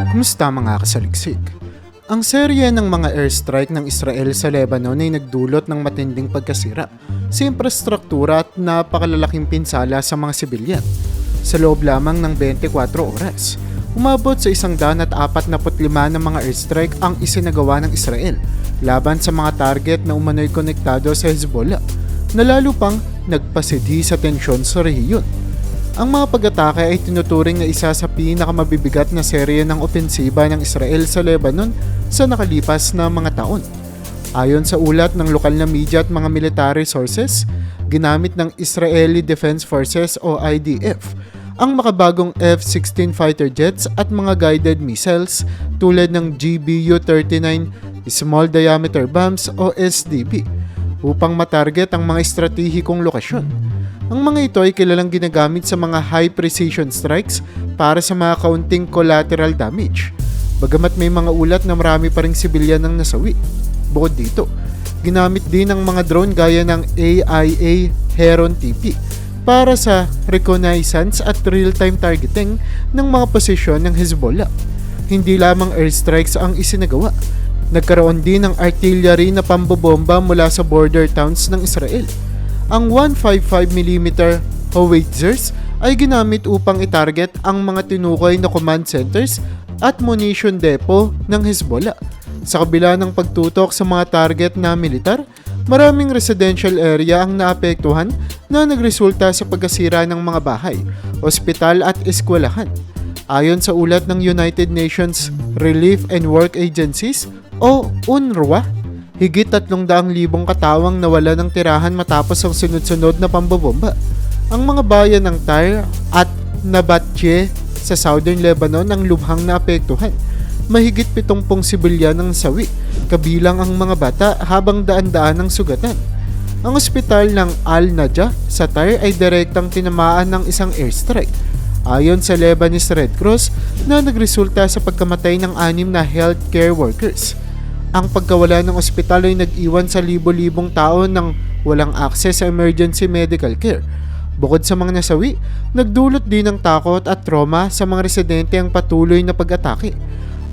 Kumusta mga kasaliksik? Ang serye ng mga airstrike ng Israel sa Lebanon ay nagdulot ng matinding pagkasira sa infrastruktura at napakalalaking pinsala sa mga sibilyan. Sa loob lamang ng 24 oras, umabot sa 145 ng mga airstrike ang isinagawa ng Israel laban sa mga target na umano'y konektado sa Hezbollah, na lalo pang nagpasidhi sa tensyon sa rehiyon. Ang mga pag-atake ay tinuturing na isa sa pinakamabibigat na serye ng opensiba ng Israel sa Lebanon sa nakalipas na mga taon. Ayon sa ulat ng lokal na media at mga military sources, ginamit ng Israeli Defense Forces o IDF ang makabagong F-16 fighter jets at mga guided missiles tulad ng GBU-39 Small Diameter Bombs o SDB upang matarget ang mga estratehikong lokasyon. Ang mga ito ay kilalang ginagamit sa mga high-precision strikes para sa mga kaunting collateral damage. Bagamat may mga ulat na marami pa ring sibilyan ang nasawi. Bukod dito, ginamit din ang mga drone gaya ng AIA Heron TP para sa reconnaissance at real-time targeting ng mga posisyon ng Hezbollah. Hindi lamang airstrikes ang isinagawa. Nagkaroon din ng artillery na pambobomba mula sa border towns ng Israel. Ang 155mm howitzers ay ginamit upang itarget ang mga tinukoy na command centers at munition depot ng Hezbollah. Sa kabila ng pagtutok sa mga target na militar, maraming residential area ang naapektuhan na nagresulta sa pagkasira ng mga bahay, ospital at eskwelahan. Ayon sa ulat ng United Nations Relief and Work Agencies o UNRWA, higit 300,000 katawang nawala ng tirahan matapos ang sunod-sunod na pambobomba. Ang mga bayan ng Tyre at Nabatye sa southern Lebanon ang lubhang naapektuhan. Mahigit 70 sibilyan ang sawi, kabilang ang mga bata habang daan-daan ang sugatan. Ang ospital ng Al-Najah sa Tyre ay direktang tinamaan ng isang airstrike. Ayon sa Lebanese Red Cross na nagresulta sa pagkamatay ng 6 na healthcare workers. Ang pagkawala ng ospital ay nag-iwan sa libo-libong tao ng walang akses sa emergency medical care. Bukod sa mga nasawi, nagdulot din ng takot at trauma sa mga residente ang patuloy na pag-atake.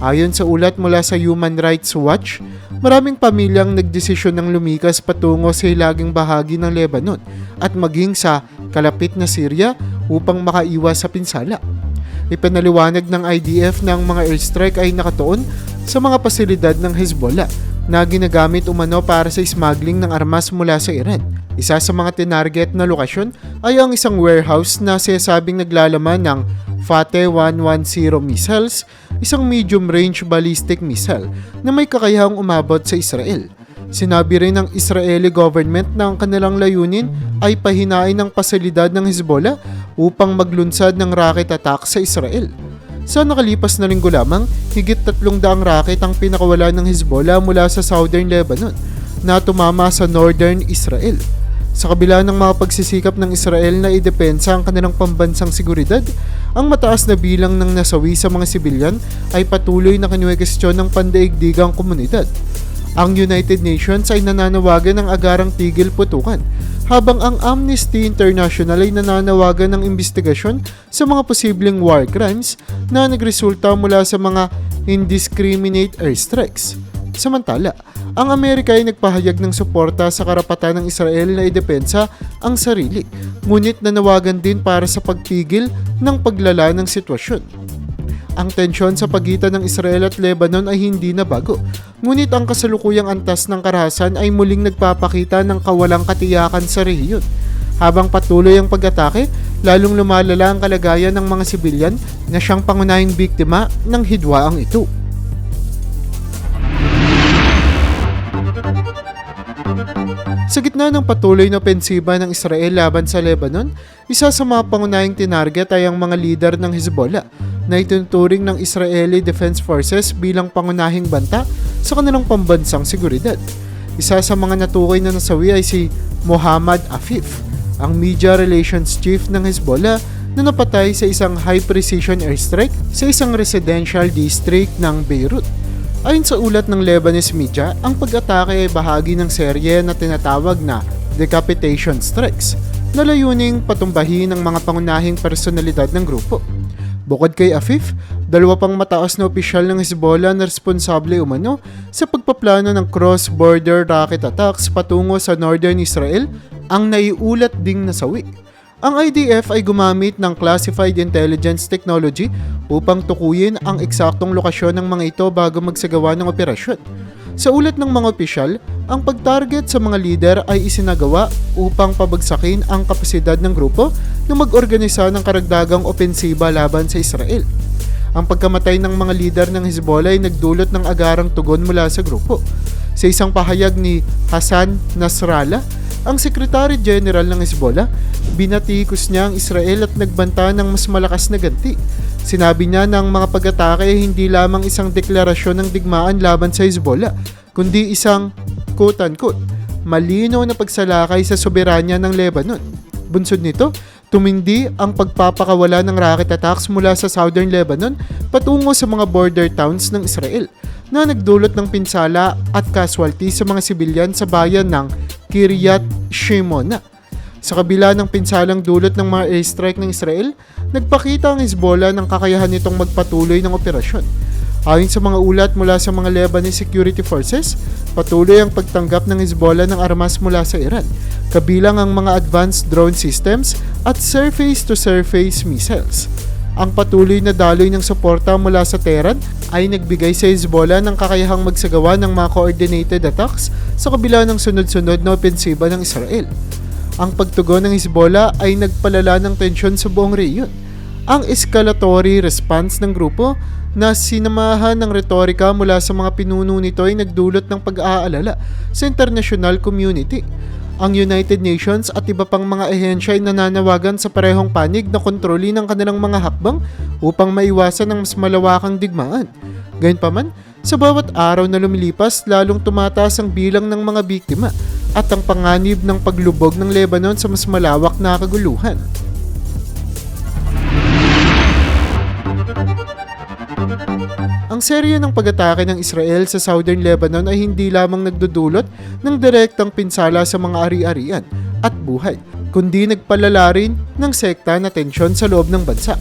Ayon sa ulat mula sa Human Rights Watch, maraming pamilyang nagdesisyon ng lumikas patungo sa hilaging bahagi ng Lebanon at maging sa kalapit na Syria upang makaiwas sa pinsala. Ipinaliwanag ng IDF na ang mga airstrike ay nakatuon sa mga pasilidad ng Hezbollah na ginagamit umano para sa smuggling ng armas mula sa Iran. Isa sa mga tinarget na lokasyon ay ang isang warehouse na sinasabing naglalaman ng Fateh 110 missiles, isang medium-range ballistic missile na may kakayahang umabot sa Israel. Sinabi rin ng Israeli government na ang kanilang layunin ay pahinain ang pasilidad ng Hezbollah upang maglunsad ng rocket attack sa Israel. Sa nakalipas na linggo lamang, higit 300 rocket ang pinakawala ng Hezbollah mula sa southern Lebanon na tumama sa northern Israel. Sa kabila ng mga pagsisikap ng Israel na idepensa ang kanilang pambansang seguridad, ang mataas na bilang ng nasawi sa mga sibilyan ay patuloy na kinuwestiyon ng pandaigdigang komunidad. Ang United Nations ay nananawagan ng agarang tigil putukan, habang ang Amnesty International ay nananawagan ng investigasyon sa mga posibleng war crimes na nagresulta mula sa mga indiscriminate airstrikes. Samantala, ang Amerika ay nagpahayag ng suporta sa karapatan ng Israel na idepensa ang sarili, ngunit nanawagan din para sa pagpigil ng paglala ng sitwasyon. Ang tensyon sa pagitan ng Israel at Lebanon ay hindi na bago, ngunit ang kasalukuyang antas ng karahasan ay muling nagpapakita ng kawalang katiyakan sa rehiyon. Habang patuloy ang pag-atake, lalong lumalala ang kalagayan ng mga sibilyan na siyang pangunahing biktima ng hidwaang ito. Sa gitna ng patuloy na opensiba ng Israel laban sa Lebanon, isa sa mga pangunahing tinarget ay ang mga lider ng Hezbollah na itinuturing ng Israeli Defense Forces bilang pangunahing banta sa kanilang pambansang seguridad. Isa sa mga natukoy na nasawi ay si Mohammad Afif, ang Media Relations Chief ng Hezbollah na napatay sa isang high-precision airstrike sa isang residential district ng Beirut. Ayon sa ulat ng Lebanese media, ang pag-atake ay bahagi ng serye na tinatawag na decapitation strikes na layuning patumbahin ng mga pangunahing personalidad ng grupo. Bukod kay Afif, dalawa pang mataas na opisyal ng Hezbollah na responsable umano sa pagpaplano ng cross-border rocket attacks patungo sa northern Israel ang naiulat ding nasawi. Ang IDF ay gumamit ng classified intelligence technology upang tukuyin ang eksaktong lokasyon ng mga ito bago magsagawa ng operasyon. Sa ulat ng mga opisyal, ang pag-target sa mga leader ay isinagawa upang pabagsakin ang kapasidad ng grupo na mag-organisa ng karagdagang opensiba laban sa Israel. Ang pagkamatay ng mga leader ng Hezbollah ay nagdulot ng agarang tugon mula sa grupo. Sa isang pahayag ni Hassan Nasrallah, ang Secretary General ng Hezbollah, binatikos niya ang Israel at nagbanta ng mas malakas na ganti. Sinabi niya na ang mga pag-atake ay hindi lamang isang deklarasyon ng digmaan laban sa Hezbollah, kundi isang, quote-unquote, malinaw na pagsalakay sa soberanya ng Lebanon. Bunsod nito, tumindi ang pagpapakawala ng rocket attacks mula sa southern Lebanon patungo sa mga border towns ng Israel na nagdulot ng pinsala at casualty sa mga sibilyan sa bayan ng Kiryat Shimona. Sa kabila ng pinsalang dulot ng mga airstrike ng Israel, nagpakita ang Hezbollah ng kakayahan nitong magpatuloy ng operasyon. Ayon sa mga ulat mula sa mga Lebanese security forces, patuloy ang pagtanggap ng Hezbollah ng armas mula sa Iran, kabilang ang mga advanced drone systems at surface-to-surface missiles. Ang patuloy na daloy ng suporta mula sa Tehran ay nagbigay sa Hezbollah ng kakayahang magsagawa ng mga coordinated attacks sa kabila ng sunod-sunod na opensiba ng Israel. Ang pagtugon ng Hezbollah ay nagpalala ng tensyon sa buong rehiyon. Ang escalatory response ng grupo na sinamahan ng retorika mula sa mga pinuno nito ay nagdulot ng pag-aalala sa international community. Ang United Nations at iba pang mga ahensya ay nananawagan sa parehong panig na kontrolin ang kanilang mga hakbang upang maiwasan ang mas malawakang digmaan. Gayunpaman, sa bawat araw na lumilipas, lalong tumataas ang bilang ng mga biktima at ang panganib ng paglubog ng Lebanon sa mas malawak na kaguluhan. Ang serye ng pag-atake ng Israel sa southern Lebanon ay hindi lamang nagdudulot ng direktang pinsala sa mga ari-arian at buhay, kundi nagpalala rin ng sekta na tensyon sa loob ng bansa.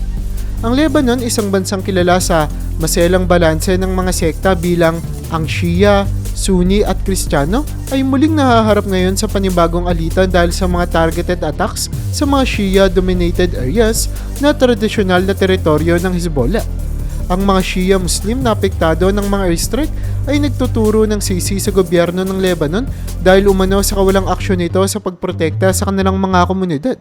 Ang Lebanon, isang bansang kilala sa maselang balanse ng mga sekta bilang ang Shia, Sunni at Kristiyano, ay muling nahaharap ngayon sa panibagong alitan dahil sa mga targeted attacks sa mga Shia-dominated areas na tradisyonal na teritoryo ng Hezbollah. Ang mga Shia Muslim na apektado ng mga airstrike ay nagtuturo ng sisi sa gobyerno ng Lebanon dahil umano sa kawalang aksyon nito sa pagprotekta sa kanilang mga komunidad.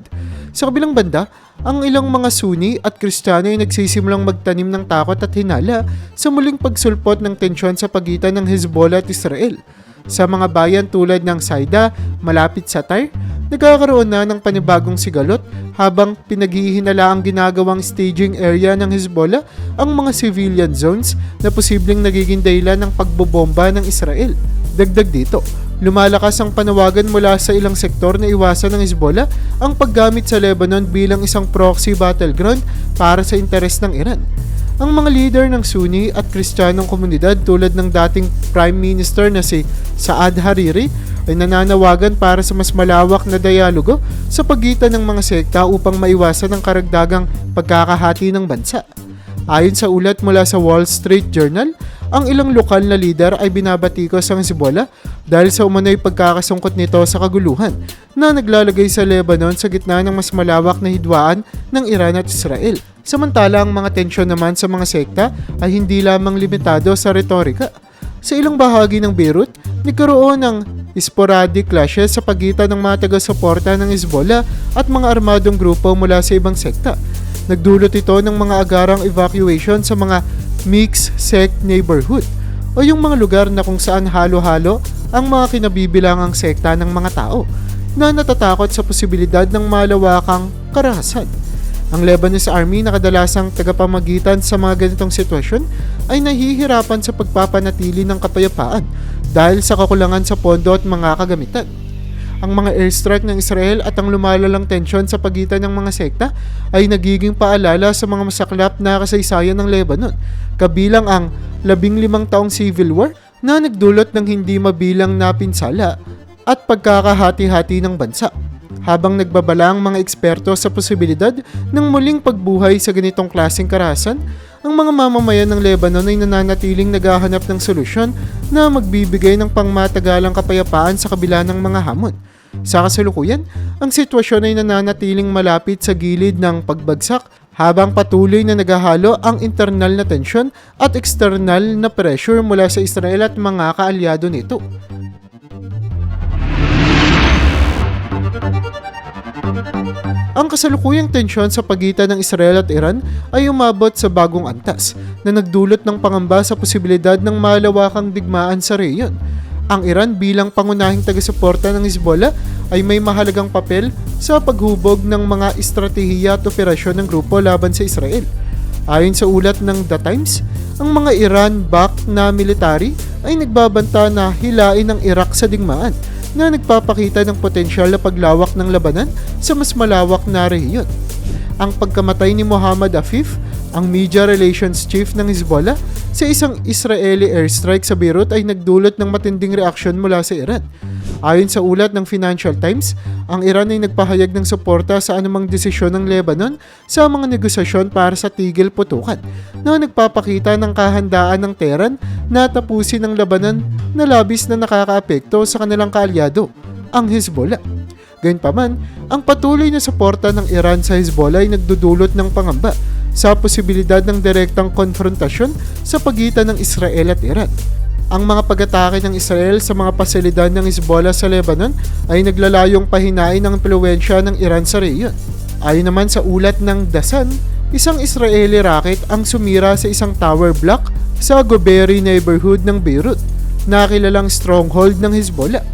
Sa kabilang banda, ang ilang mga Sunni at Kristiyano ay nagsisimulang magtanim ng takot at hinala sa muling pagsulpot ng tensyon sa pagitan ng Hezbollah at Israel. Sa mga bayan tulad ng Saida, malapit sa Tyre, nagkakaroon na ng panibagong sigalot habang pinaghihinala ang ginagawang staging area ng Hezbollah ang mga civilian zones na posibleng nagiging dahilan ng pagbobomba ng Israel. Dagdag dito, lumalakas ang panawagan mula sa ilang sektor na iwasan ng Hezbollah ang paggamit sa Lebanon bilang isang proxy battleground para sa interes ng Iran. Ang mga leader ng Sunni at Kristiyanong komunidad tulad ng dating Prime Minister na si Saad Hariri ay nananawagan para sa mas malawak na dialogo sa pagitan ng mga sekta upang maiwasan ang karagdagang pagkakahati ng bansa. Ayon sa ulat mula sa Wall Street Journal, ang ilang lokal na leader ay binabatikos ang Hezbollah dahil sa umano'y pagkakasungkot nito sa kaguluhan na naglalagay sa Lebanon sa gitna ng mas malawak na hidwaan ng Iran at Israel. Samantala, ang mga tensyon naman sa mga sekta ay hindi lamang limitado sa retorika. Sa ilang bahagi ng Beirut, nagkaroon ng sporadic clashes sa pagitan ng mga taga-suporta ng Hezbollah at mga armadong grupo mula sa ibang sekta. Nagdulot ito ng mga agarang evacuation sa mga mixed sect neighborhood o yung mga lugar na kung saan halo-halo ang mga kinabibilangang sekta ng mga tao na natatakot sa posibilidad ng malawakang karahasan. Ang Lebanese Army na kadalasang tagapamagitan sa mga ganitong sitwasyon ay nahihirapan sa pagpapanatili ng kapayapaan dahil sa kakulangan sa pondo at mga kagamitan. Ang mga airstrike ng Israel at ang lumalalang tensyon sa pagitan ng mga sekta ay nagiging paalala sa mga masaklap na kasaysayan ng Lebanon, kabilang ang 15 taong civil war na nagdulot ng hindi mabilang na pinsala at pagkakahati-hati ng bansa. Habang nagbabala ang mga eksperto sa posibilidad ng muling pagbuhay sa ganitong klaseng karahasan, ang mga mamamayan ng Lebanon ay nananatiling naghahanap ng solusyon na magbibigay ng pangmatagalang kapayapaan sa kabila ng mga hamon. Sa kasalukuyan, ang sitwasyon ay nananatiling malapit sa gilid ng pagbagsak habang patuloy na naghahalo ang internal na tensyon at external na pressure mula sa Israel at mga kaalyado nito. Ang kasalukuyang tensyon sa pagitan ng Israel at Iran ay umabot sa bagong antas na nagdulot ng pangamba sa posibilidad ng malawakang digmaan sa rehiyon. Ang Iran bilang pangunahing taga-suporta ng Hezbollah ay may mahalagang papel sa paghubog ng mga estratehiya at operasyon ng grupo laban sa Israel. Ayon sa ulat ng The Times, ang mga Iran-backed na military ay nagbabanta na hilain ng Iraq sa digmaan na nagpapakita ng potensyal na paglawak ng labanan sa mas malawak na rehiyon. Ang pagkamatay ni Mohammad Afif, ang media relations chief ng Hezbollah, sa isang Israeli airstrike sa Beirut ay nagdulot ng matinding reaksyon mula sa Iran. Ayon sa ulat ng Financial Times, ang Iran ay nagpahayag ng suporta sa anumang desisyon ng Lebanon sa mga negosasyon para sa tigil putukan na nagpapakita ng kahandaan ng Tehran na tapusin ang labanan na labis na nakakaapekto sa kanilang kaalyado, ang Hezbollah. Gayunpaman, ang patuloy na suporta ng Iran sa Hezbollah ay nagdudulot ng pangamba sa posibilidad ng direktang konfrontasyon sa pagitan ng Israel at Iran. Ang mga pag-atake ng Israel sa mga pasilidad ng Hezbollah sa Lebanon ay naglalayong pahinain ang impluwensya ng Iran sa rehiyon. Ayon naman sa ulat ng The Sun, isang Israeli rocket ang sumira sa isang tower block sa Goberi neighborhood ng Beirut, na kilalang stronghold ng Hezbollah.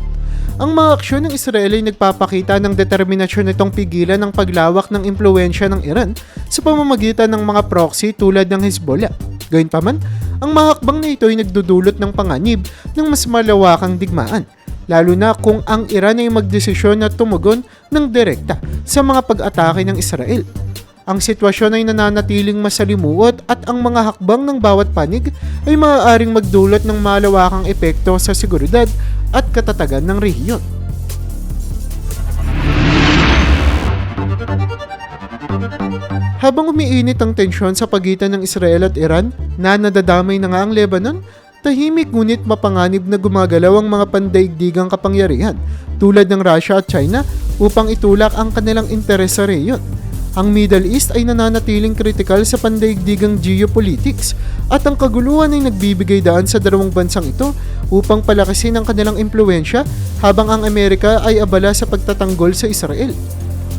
Ang mga aksyon ng Israel ay nagpapakita ng determinasyon nitong pigilan ang paglawak ng impluwensya ng Iran sa pamamagitan ng mga proxy tulad ng Hezbollah. Gayunpaman, ang mga hakbang na ito ay nagdudulot ng panganib ng mas malawakang digmaan, lalo na kung ang Iran ay magdesisyon na tumugon ng direkta sa mga pag-atake ng Israel. Ang sitwasyon ay nananatiling masalimuot at ang mga hakbang ng bawat panig ay maaaring magdulot ng malawakang epekto sa seguridad at katatagan ng rehiyon. Habang umiinit ang tensyon sa pagitan ng Israel at Iran na nadadamay na nga ang Lebanon, tahimik ngunit mapanganib na gumagalaw ang mga pandaigdigang kapangyarihan tulad ng Russia at China upang itulak ang kanilang interes sa rehiyon. Ang Middle East ay nananatiling kritikal sa pandaigdigang geopolitics at ang kaguluhan ay nagbibigay daan sa dalawang bansang ito upang palakasin ang kanilang impluwensya habang ang Amerika ay abala sa pagtatanggol sa Israel.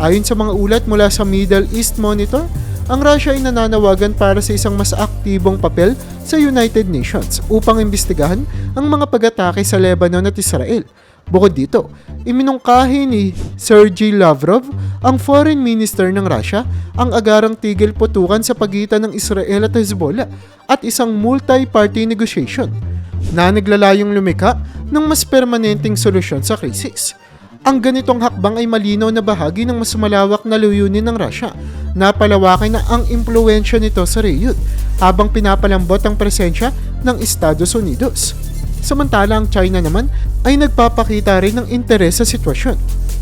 Ayon sa mga ulat mula sa Middle East Monitor, ang Russia ay nananawagan para sa isang mas aktibong papel sa United Nations upang imbestigahan ang mga pag-atake sa Lebanon at Israel. Bukod dito, iminungkahi ni Sergey Lavrov, ang foreign minister ng Russia, ang agarang tigil putukan sa pagitan ng Israel at Hezbollah at isang multi-party negotiation na naglalayong lumikha ng mas permanenteng solusyon sa krisis. Ang ganitong hakbang ay malinaw na bahagi ng mas malawak na layunin ng Russia na palawakin na ang impluwensya nito sa rehiyon habang pinapalambot ang presensya ng Estados Unidos. Samantala ang China naman ay nagpapakita rin ng interes sa sitwasyon.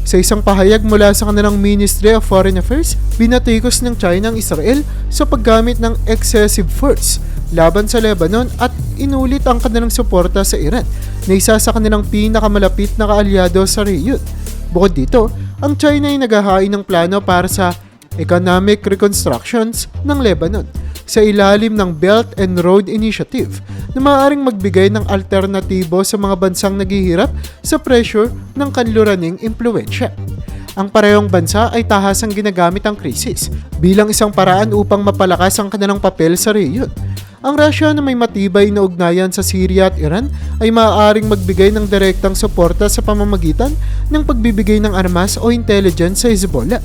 Sa isang pahayag mula sa kanilang Ministry of Foreign Affairs, binatikos ng China ang Israel sa paggamit ng excessive force laban sa Lebanon at inulit ang kanilang suporta sa Iran na isa sa kanilang pinakamalapit na kaalyado sa rehiyon. Bukod dito, ang China ay naghahain ng plano para sa economic reconstructions ng Lebanon sa ilalim ng Belt and Road Initiative na maaaring magbigay ng alternatibo sa mga bansang naghihirap sa pressure ng kanluraning impluwensya. Ang parehong bansa ay tahasang ginagamit ang krisis bilang isang paraan upang mapalakas ang kanilang papel sa rehiyon. Ang Russia na may matibay na ugnayan sa Syria at Iran ay maaaring magbigay ng direktang suporta sa pamamagitan ng pagbibigay ng armas o intelligence sa Hezbollah.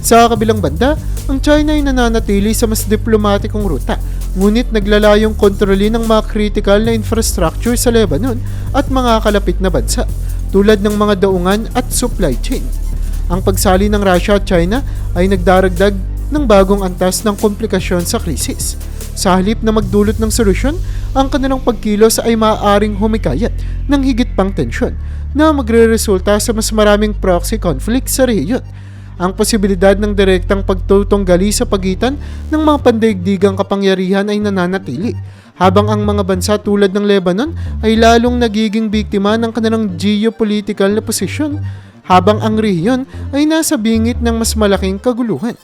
Sa kabilang banda, ang China ay nananatili sa mas diplomatikong ruta, ngunit naglalayong kontrolin ng mga critical na infrastructure sa Lebanon at mga kalapit na bansa, tulad ng mga daungan at supply chain. Ang pagsali ng Russia at China ay nagdaragdag ng bagong antas ng komplikasyon sa krisis. Sa halip na magdulot ng solusyon, ang kanilang pagkilos ay maaaring humikayat ng higit pang tensyon na magre-resulta sa mas maraming proxy conflict sa rehiyon. Ang posibilidad ng direktang pagtutunggali sa pagitan ng mga pandaigdigang kapangyarihan ay nananatili, habang ang mga bansa tulad ng Lebanon ay lalong nagiging biktima ng kanilang geopolitical na posisyon, habang ang rehiyon ay nasa bingit ng mas malaking kaguluhan.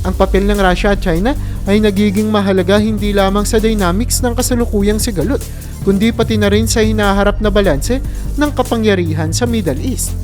Ang papel ng Russia at China ay nagiging mahalaga hindi lamang sa dynamics ng kasalukuyang sigalot, kundi pati na rin sa hinaharap na balanse ng kapangyarihan sa Middle East.